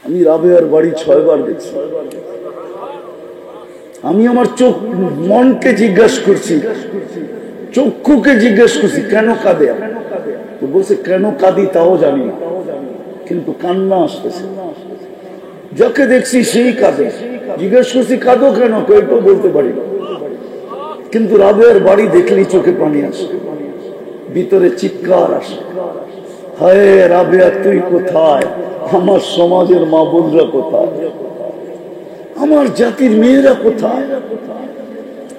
আমি রাবেয়ার বাড়ি 6 বার দেখছি। আমি আমার চোখ মনকে জিজ্ঞাসা করছি, চক্ষুকে জিজ্ঞেস করছি কেন কাঁদে, তো বলছে কেন কাঁদি তাও জানি না, কিন্তু কান্না আসতেছে। যাকে দেখছি সেই কাঁদে। জিজ্ঞেস করছি কাঁদো কেন, কেউ বলতে পারি না, কিন্তু রাবেয়ার বাড়ি দেখলেই চোখে পানি আসে, ভিতরে চিৎকার আসে, হায় রাবেয়া তুই কোথায়, আমার সমাজের মা বোনরা কোথায়, আমার জাতির মেয়েরা কোথায়,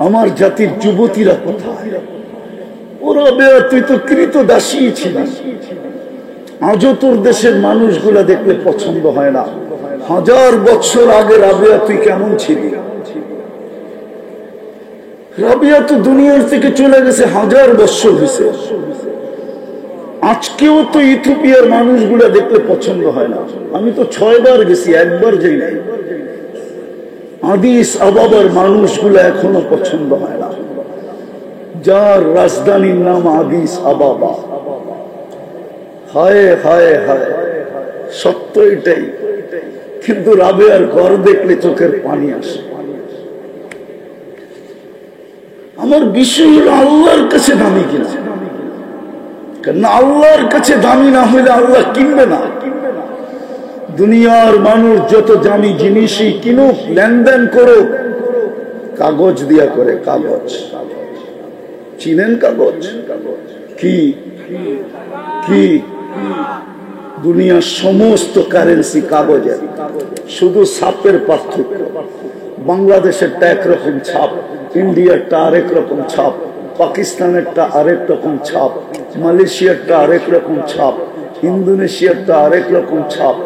আমার জাতির যুবতীরা কোথায়। ও রাবেয়া তুই তো কৃত দাসী ছিলিস, আজও তোর দেশের মানুষগুলা দেখলে পছন্দ হয় না। 1000 বছর আগে রাবেয়া তুই কেমন ছিলি? রাবেয়া তো দুনিয়ার থেকে চলে গেছে 1000 বছর হয়েছে, আজকেও তো ইথিওপিয়ার মানুষগুলা দেখলে পছন্দ হয় না। আমি তো 6 বার গেছি, একবার যাই নাই। আদিস আবাবার মানুষগুলা এখনো পছন্দ হয় না, যার রাজধানীর নাম আদিস আবাবা। হায় হায় হায়, সত্য এটাই। কিন্তু রাবেয়ার ঘর দেখলে চোখের পানি আসে। আমার বিষয় হলো আল্লাহর কাছে দামি কিনা, কারণ আল্লাহর কাছে দামি না হইলে আল্লাহ কিনবে না। দুনিয়ার মানুষ যত দামি জিনিসই কিনুক, লেনদেন করুক, কাগজ দিয়া করে। কাগজ চিনেন? কাগজ কি কি? দুনিয়ার সমস্ত কারেন্সি কাগজের, শুধু ছাপের পার্থক্য। বাংলাদেশেরটা একরকম ছাপ, ইন্ডিয়ারটা আরেক রকম ছাপ, পাকিস্তানেরটা আরেক রকম ছাপ, মালয়েশিয়ারটা আরেক রকম ছাপ, ইন্দোনেশিয়ারটা আরেক রকম ছাপ,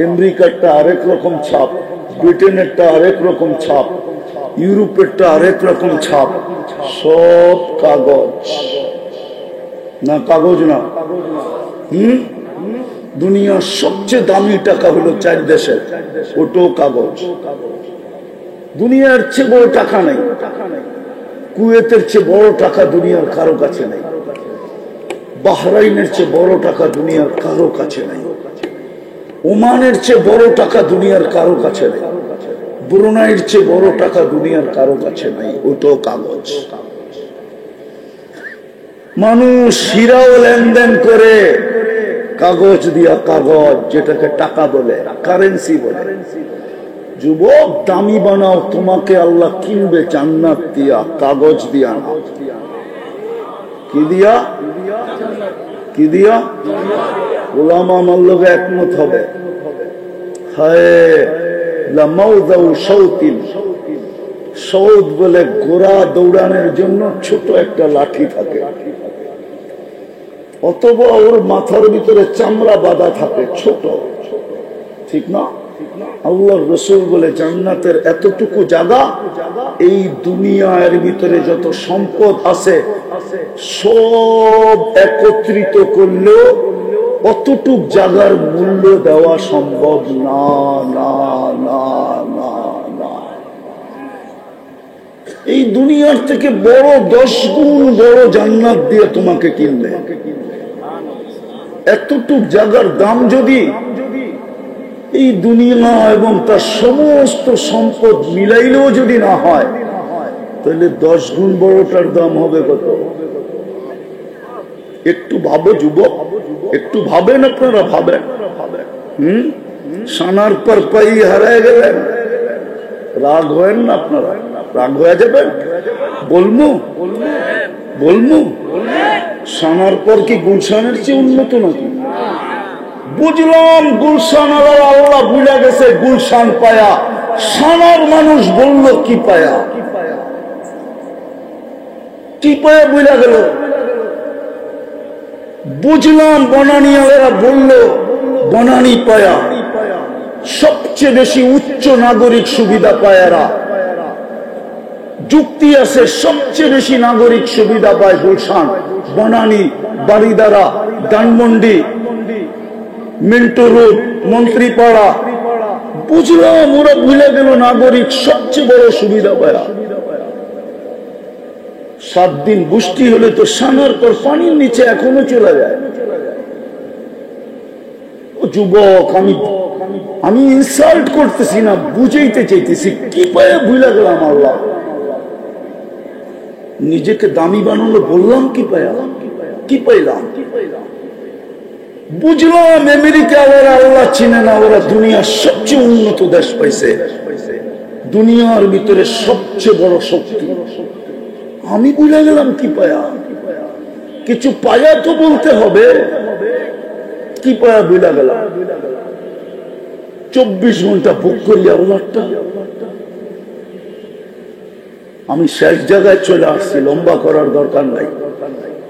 আমেরিকারটা আরেক রকম ছাপ, ব্রিটেনেরটা আরেক রকম ছাপ, ইউরোপেরটা আরেক রকম ছাপ। সব কাগজ না? কাগজ না? দুনিয়ার সবচেয়ে দামি টাকা হলো 4 দেশের, ওটাও কাগজ। দুনিয়ার চেয়ে বড় টাকা নেই, কুয়েতের চেয়ে বড় টাকা দুনিয়ার কারো কাছে নেই, বাহরাইনের চেয়ে বড় টাকা দুনিয়ার কারো কাছে নেই, ওমানের চেয়ে বড় টাকা দুনিয়ার কারো কাছে নেই, ব্রুনাইয়ের চেয়ে বড় টাকা দুনিয়ার কারো কাছে নেই, ওটাও কাগজ। মানুষ হীরাও লেনদেন করে কাগজ দিয়া, কাগজ যেটাকে টাকা বলে, কারেন্সি বলে। যুবক, দামি বানাও, তোমাকে আল্লাহ কিনবে জান্নাত দিয়া, কাগজ দিয়া না। কি দিয়া? কি দিয়া? ওলামা আমার লোকে একমত হবে। সৌদ বলে ঘোড়া দৌড়ানোর জন্য ছোট একটা লাঠি থাকে, অথবা ওর মাথার ভিতরে চামড়া বাঁধা থাকে, ছোট, ঠিক না? আল্লাহর রাসূল বলে জান্নাতের এতটুকু জায়গা, এই দুনিয়ার ভিতরে যত সম্পদ আছে সব একত্রিত করলেও অতটুক জায়গার মূল্য দেওয়া সম্ভব না, না, না, না, না। এই দুনিয়ার থেকে বড় 10 গুণ বড় জান্নাত দিয়ে তোমাকে কিনবে। এতটুক জায়গার দাম যদি এই দুনিয়া এবং তার সমস্ত সম্পদ মিলাইলেও যদি না হয়, তাহলে 10 গুণ বড়টার দাম হবে কত? একটু ভাবো যুবক, একটু ভাবেন, আপনারা ভাবেন। সানার পর পাই হারায় গেলেন, রাগ হয়েন না আপনারা? রাগ হয়ে যাবেন? বলমু বলমু সানার পর কি গুলশানের চেয়ে উন্নত নাকি? বুঝলাম গুলশান আল্লাহ ভুলে গেছে, গুলশান পায়া। সানার মানুষ বলল কি পায়া? কি পায়া ভুলে গেল? বুঝলাম বনানী আলারা বলল বনানী পায়া। সবচেয়ে বেশি উচ্চ নাগরিক সুবিধা পায় এরা। যুক্তি আছে, সবচেয়ে বেশি নাগরিক সুবিধা পায় গুলশান, বনানী, বারিদারা, ধানমন্ডি, মিন্টু রোড, মন্ত্রীপাড়া। বুঝলাম ওরা ভুলে গেল নাগরিক সবচেয়ে বড় সুবিধা পায়। 7 দিন বৃষ্টি হলে তো সানার পর পানির নিচে এখনো চলে যায়। যুবক, আমি ইনসাল্ট করতেছি না, বুঝাইতে চাইতেছি কি পায়ে ভুলে গেলাম আল্লাহ। নিজেকে দামি বানানো বললাম কি পায়া, কি পাইলাম? বুঝলাম আমেরিকা ওরা আল্লাহ চিনে না, ওরা দুনিয়ার সবচেয়ে উন্নত দেশ পাইছে, দুনিয়ার ভিতরে সবচেয়ে বড় শক্তি। আমি ভুলে গেলাম কি পায়া, কিছু পায়া তো বলতে হবে, কি পায়া ভুলে গেলাম? 24 ঘন্টা ভোগ করি আল্লাহটা। আমি শেষ জায়গায় চলে আসছি, লম্বা করার দরকার নাই।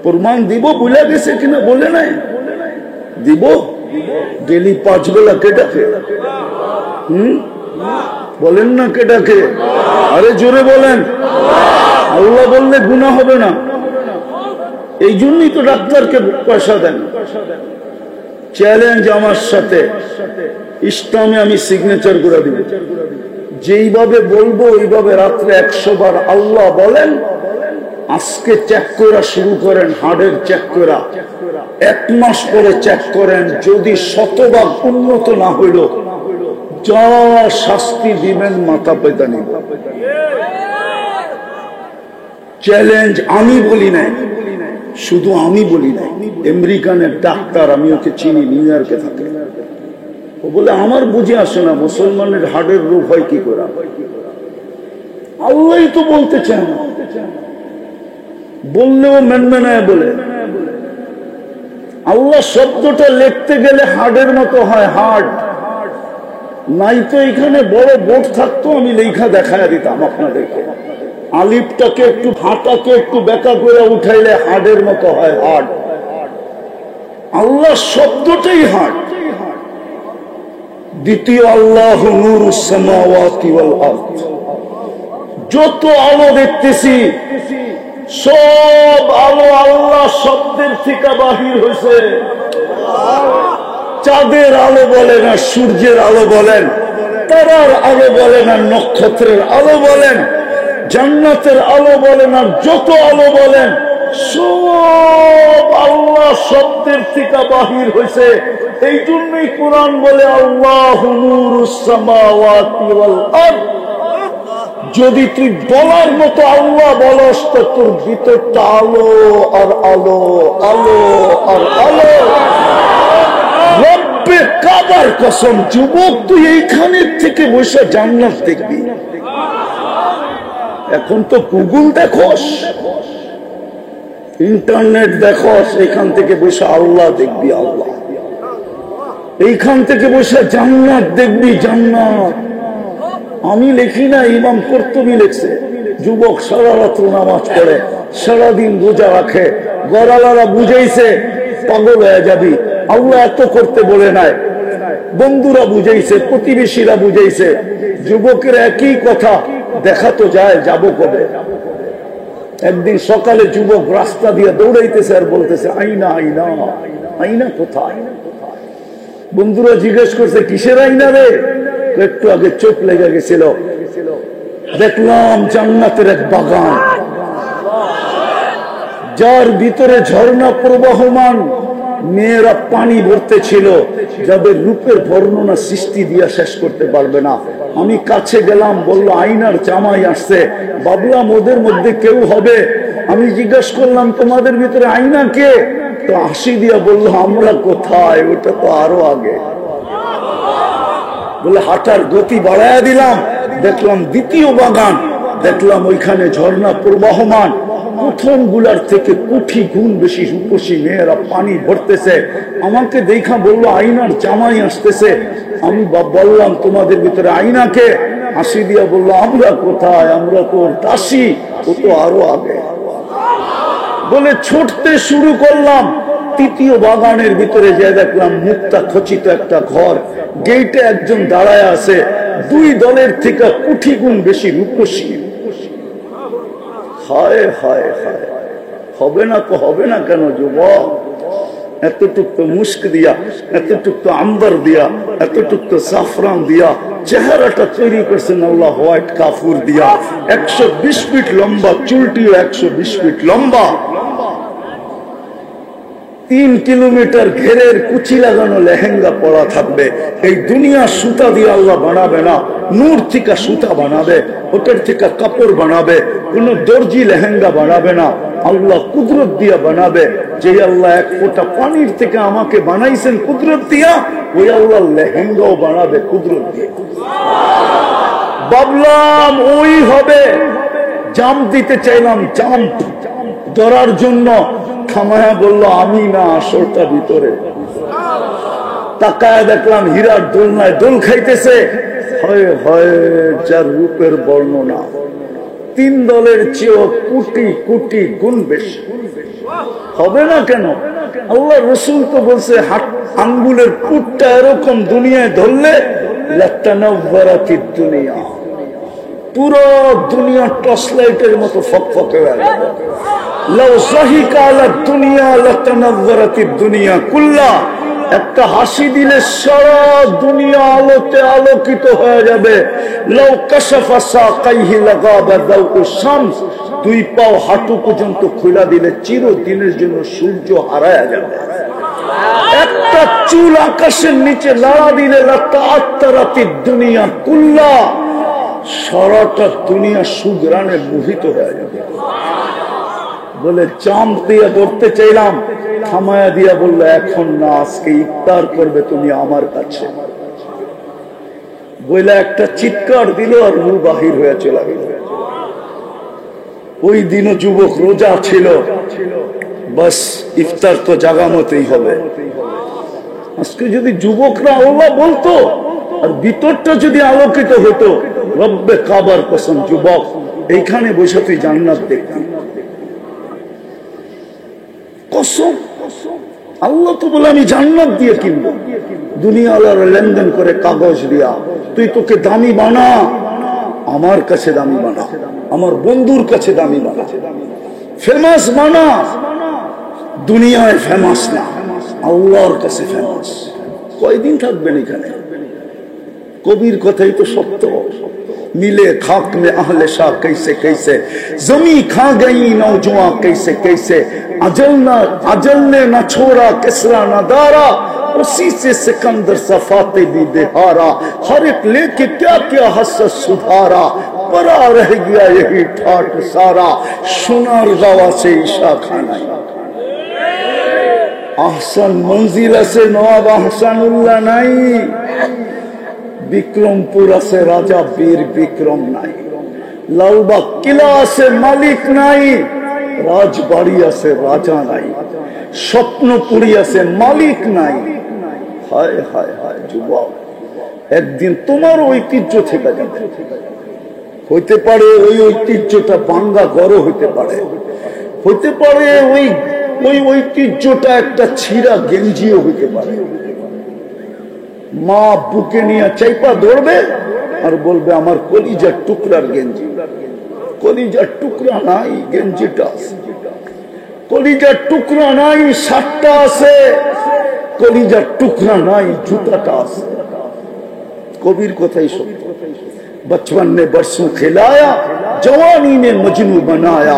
প্রমাণ দিব ভুলে গেছে কিনা বলে নাই, দিব। ডেলি 5 বেলা কে ডাকে? বলেন না কে ডাকে? আরে জোরে বলেন। আল্লাহ বললে গুনাহ হবে না, এই জন্যই তো ডাক্তারকে পয়সা দেন। চ্যালেঞ্জ আমার সাথে, ইসলামে আমি সিগনেচার করে দিব, যেইভাবে বলবো ওইভাবে রাত্রে 100 বার আল্লাহ বলেন। আজকে চেক করা শুরু করেন, হার্টের চেক করা 1 মাস পরে চেক করেন, যদি 100 ভাগ উন্নত না হইল, যা শাস্তি দিবেন মাথা পেতে নিব। চ্যালেঞ্জ আমি বলি নাই, শুধু আমি বলি নাই, আমেরিকানের ডাক্তার, আমি ওকে চিনি, নিউ ইয়র্কে থাকে। ও বলে আমার বুঝে আসে না মুসলমানের হার্টের রোগ হয় কি করে। আল্লাহ তো বলতে চান, বললেও মেনমেনায় বলে। আল্লাহ শব্দটা লিখতে গেলে হার্টের মতো হয়, হার্ট নাই তো এখানে বড় বোর্ড থাকতো, আমি লেখা দেখায় দিতাম আপনাদেরকে। আলিফটাকে একটু, হাঁটাকে একটু বেঁকা করে উঠাইলে হার্টের মতো হয়, হার্ট। আল্লাহ শব্দটাই হার্ট। দ্বিতীয় আল্লাহু নূরুস সামাওয়াতি ওয়াল আরদ। যত আলো দেখতেছি সব আলো আল্লাহ শব্দের থেকে বাহির হয়েছে। চাঁদের আলো বলেন আর সূর্যের আলো বলেন, তারার আলো বলেন আর নক্ষত্রের আলো বলেন, জান্নাতের আলো বলেন আর যত আলো বলেন, সব আল্লাহ শব্দের থেকে বাহির হয়েছে। এই জন্যই কোরআন বলে আল্লাহু নূরুস সামাওয়াতি ওয়াল আরদ। যদি তুই বলার মতো আল্লাহ বলস তো তোর ভিতরটা আলো আর আলো, আলো আর আলো। রব্বে কাবার কসম, যুবক তুই এইখানের থেকে বসে জান্নাত দেখবি। এখন তো গুগল দেখোস, ইন্টারনেট দেখোস, এইখান থেকে বসে আল্লাহ দেখবি, আল্লাহ। এইখান থেকে বসে জান্নাত দেখবি, জান্নাত। আমি লিখি না, ইমাম কর্তুবী লিখছে। যুবক সারা রাত্র নামাজ পড়ে, সারাদিন রোজা রাখে, গড়ালারা বুঝাইছে পাগল হয়ে যাবি। আল্লাহ এত করতে বলে নাই, বন্ধুরা বুঝাইছে, প্রতিবেশীরা বুঝাইছে। যুবকের একই কথা, দেখা তো যায়, যাব কবে? একদিন সকালে যুবক রাস্তা দিয়ে দৌড়াইতেছে আর বলতেছে আইনা, আইনা, আইনা কোথায়? বন্ধুরা জিজ্ঞেস করছে কিসের আইনা রে? একটু আগে চোখ লেগে গেছিল, দেখলাম জান্নাতের এক বাগান, যার ভিতরে ঝর্ণা প্রবাহমান, মেয়েরা পানি ভরতে ছিল, যাদের রূপের বর্ণনা সৃষ্টি দিয়া শেষ করতে পারবে না। আমি কাছে গেলাম, বললো আইনার জামাই আসছে। ভাবলাম ওদের মধ্যে কেউ হবে। আমি জিজ্ঞাসা করলাম তোমাদের ভিতরে আইনা কে? তো হাসি দিয়া বললো আমরা কোথায়, ওটা তো আরো আগে। বলে হাঁটার গতি বাড়াইয়া দিলাম, দেখলাম দ্বিতীয় বাগান, দেখলাম ওইখানে ঝর্ণা প্রবাহমান, প্রথম গুলার থেকে কোটি গুণ বেশি রূপসী মেয়েরা পানি ভরতেছে। আমাকে দেখা বললো আইনার জামাই আসতেছে। আমি বললাম তোমাদের ভিতরে আইনাকে? হাসি দিয়া বললো আমরা কোথায়, আমরা তো দাসী, ও তো আরো আগে। বলে ছুটতে শুরু করলাম। তৃতীয় বাগানের ভিতরে যে দেখলাম মুক্তা খচিত একটা ঘর, গেটে একজন দাঁড়ায় আছে, 2 দলের থেকে কোটি গুণ বেশি রূপসী। হায় হায় হায়, হবে না তো হবে না কেন যুবক? এতটুক তো মুস্ক দিয়া, এতটুক তো আম্বার দিয়া, এতটুক তো সাফরান দিয়া চেহারাটা তৈরি করছেন আল্লাহ হোয়াইট কাফুর দিয়া। 120 ফিট লম্বা, চুলটিও 120 ফিট লম্বা। 3 কিলোমিটার ঘেরের কুচি লাগানো লেহেঙ্গা পরা থাকবে। এই দুনিয়া সুতা দিয়ে আল্লাহ বানাবে না, নূর থেকে সুতা বানাবে, ওটার থেকে কাপড় বানাবে। কোন দর্জি লেহেঙ্গা বানাবে না, আল্লাহ কুদরত দিয়া বানাবে। যে আল্লাহ 1 ফোঁটা পানির থেকে আমাকে বানাইছেন কুদরত দিয়া, ওই আল্লাহ লেহেঙ্গাও বানাবে কুদরত দিয়ে। ভাবলাম ওই হবে, জাম্প দিতে চাইলাম, জাম্প ধরার জন্য থামায়া বলল আমি না, আসরটা ভিতরে। তাকায় দেখলাম হীরার দোলনায় দোল খাইতেছে। হয় হয় যার রূপের বর্ণনা 3 দলের চেয়েও কোটি কোটি গুণ বেশি। হবে না কেন? আল্লাহ রসুল তো বলছে আঙ্গুলের পুটটা এরকম দুনিয়ায় ধরলে লাতানাওয়ারাতিদ দুনিয়া, পুরো দুনিয়া টর্চ লাইটের মতো ফকফকে হয়ে যাবে। লাউ যাহিকা আলা দুনিয়া লাতানাওয়ারাতিদ দুনিয়া কুল্লা, একটা হাসি দিলে সারা দুনিয়া আলোতে আলোকিত হয়ে যাবে। লাউ কাশাফা সাকাইহি লাগাবা দাউ শামস, 2 পাও হাঁটু পর্যন্ত খুলে দিলে চিরদিনের জন্য সূর্য হারায়া যাবে। একটা চুল আকাশের নিচে লাড়া দিলে লাতাআত্তারাতিদ দুনিয়া কুল্লা, সারাটা দুনিয়া সুগ্রানে মোহিত হয়ে যাবে। বলে চাম দিয়ে ধরতে চাইলাম, থামায়া দিয়া বললো এখন না, আজকে ইফতার করবে তুমি আমার কাছে। বইলা একটা চিৎকার দিল আর রূহ বাহির হয়ে চলে গেল। ওই দিনও যুবক রোজা ছিল, বাস ইফতার তো জাগা মতেই হবে। আজকে যদি যুবকরা আল্লাহ বলতো আর ভিতরটা যদি আলোকিত হতো, রব্বে কাবার কসম যুবক এইখানে বসে তুই জান্নাত দেখবি। কসম আল্লাহ তো বলে আমি জান্নাত দিয়ে কিনবো। দুনিয়াওয়ালারা লেনদেন করে কাগজ দিয়া, তুই তোকে দামি বানা, আমার কাছে দামি বানা, আমার বন্ধুর কাছে দামি বানা, ফেমাস বানা। দুনিয়ায় ফেমাস না, আল্লাহর কাছে ফেমাস। কয়দিন থাকবেন এখানে? কবির কথাই তো সত্য। मिले खाक में अहले शाह कैसे कैसे, जमी खा गई नौजुआ कैसे कैसे, अजल ने न छोड़ा किसरा न दारा, उसी से सिकंदर सफाते भी देहारा, हर एक लेके क्या क्या हसरत सुधारा, परा रह गया यही ठाट सारा, सुनार गावा से ईशा खाना। आहसन मंजिला से नवाब आहसानुल्लाह नहीं, বিক্রমপুর আছে রাজা বীর বিক্রম নাই, লালবাগ কিলা আছে মালিক নাই, রাজবাড়ি আছে রাজা নাই, স্বপ্নপুরী আছে মালিক নাই। হায় হায় হায় যুবক, একদিন তোমার ঐতিহ্য থেকে যাবে। হইতে পারে ওই ঐতিহ্যটা ভাঙ্গা ঘর হইতে পারে, হইতে পারে ওই ঐতিহ্যটা একটা ছিঁড়া গেঞ্জিও হইতে পারে। মা বুকে নিয়ে চাইপা ধরবে আর বলবে আমার কলিজার টুকরার গেঞ্জি। কলিজার টুকরা নাই, গেঞ্জিটা আছে। কলিজার টুকরা নাই, শার্টটা আছে। কলিজার টুকরা নাই, জুতাটা আছে। কবির কথাই সত্য। बचपन ने बरसों खिलाया, जवानी ने मजनू बनाया,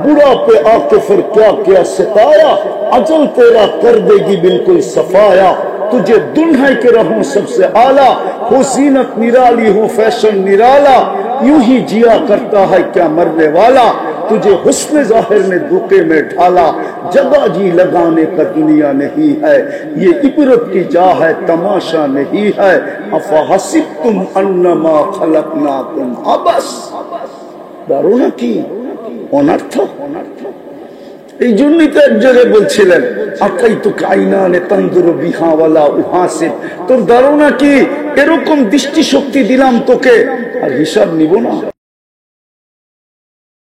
बुढ़ा पे आके फिर क्या क्या सताया, अजल तेरा कर देगी बिल्कुल सफाया, तुझे दुल्हन के रहूं सबसे आला, हो जीनत निराली हो फैशन निराला, यूं ही जिया करता है क्या मरने वाला, तुझे हुस्न जाहिर ने धोखे में ढाला, जगह जी लगाने का दुनिया नहीं है, ये इबरत की जा है तमाशा नहीं है, अफहसिबतुम अन्नमा खलकनाकुम अबस। ধারণা কি অনর্থক। এই জন্যই তো এক জায়গায় বলছিলেন আকাই তো কাইনা নে তন্দুর বিহাওয়ালা উহাসিব, তোর ধারণা কি এরকম দৃষ্টিশক্তি দিলাম তোকে আর হিসাব নিব না?